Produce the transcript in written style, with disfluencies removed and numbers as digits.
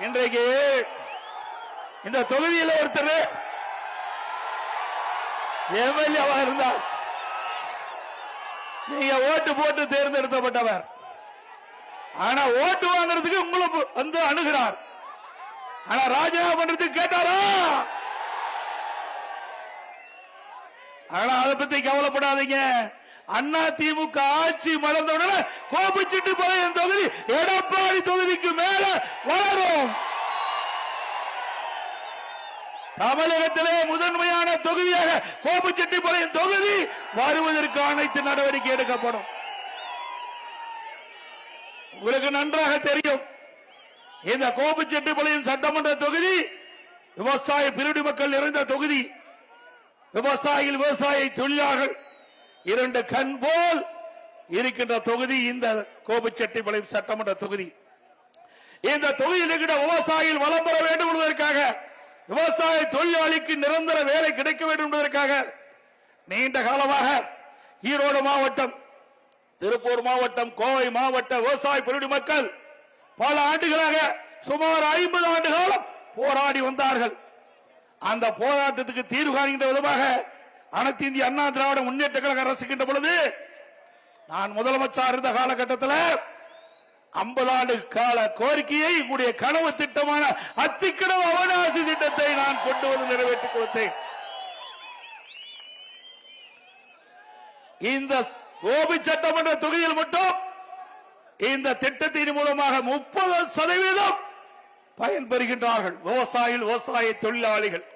இன்றைக்கு இந்த தொகுதியில் ஒருத்தர் எம்எல்ஏவா இருந்தார். நீங்க ஓட்டு போட்டு தேர்ந்தெடுக்கப்பட்டவர். ஆனா ஓட்டு வாங்குறதுக்கு உங்களை வந்து அணுகிறார். ஆனா ராஜினாமா பண்றதுக்கு கேட்டாரா? ஆனா அதை பத்தி கவலைப்படாதீங்க. அண்ணா திமுக ஆட்சி மலர்ந்தவுடனே கோபிச்செட்டிப்பாளையம் தொகுதி எடப்பாடி தொகுதிக்கு மேல வளரும். தமிழகத்திலே முதன்மையான தொகுதியாக கோபிச்செட்டிப்பாளையம் தொகுதி வருவதற்கு அனைத்து நடவடிக்கை எடுக்கப்படும். உங்களுக்கு நன்றாக தெரியும், இந்த கோபிச்செட்டிப்பாளையம் சட்டமன்ற தொகுதி விவசாய பிரிவு மக்கள் நிறைந்த தொகுதி. விவசாயிகள், விவசாய தொழிலாளர்கள் இரண்டு கண் போல் இருக்கின்ற தொகுதி இந்த கோபிச்செட்டிப்பாளையம் சட்டமன்ற தொகுதி. இந்த தொகுதியில் இருக்கிற விவசாயிகள் வளம் பெற வேண்டும் என்பதற்காக, விவசாய தொழிலாளிக்கு நிரந்தர வேலை கிடைக்க வேண்டும் என்பதற்காக நீண்ட காலமாக ஈரோடு மாவட்டம், திருப்பூர் மாவட்டம், கோவை மாவட்ட விவசாய பிரிவு மக்கள் பல ஆண்டுகளாக சுமார் 50 ஆண்டு காலம் போராடி வந்தார்கள். அந்த போராட்டத்துக்கு தீர்வு காண்கின்ற விதமாக அனைத்து இந்திய அண்ணா திராவிட முன்னேற்ற கழக அரசுகின்ற பொழுது நான் முதலமைச்சர் இருந்த காலகட்டத்தில் 50 ஆண்டு கால கோரிக்கையை உங்களுடைய கனவு திட்டமான அத்திக்கடவு அவனாசி திட்டத்தை நான் கொண்டு வந்து நிறைவேற்றிக் கொடுத்தேன். இந்த கோபி சட்டமன்ற தொகுதியில் மட்டும் இந்த திட்டத்தின் மூலமாக 30% பயன்பெறுகின்றார்கள் விவசாயிகள், விவசாய தொழிலாளிகள்.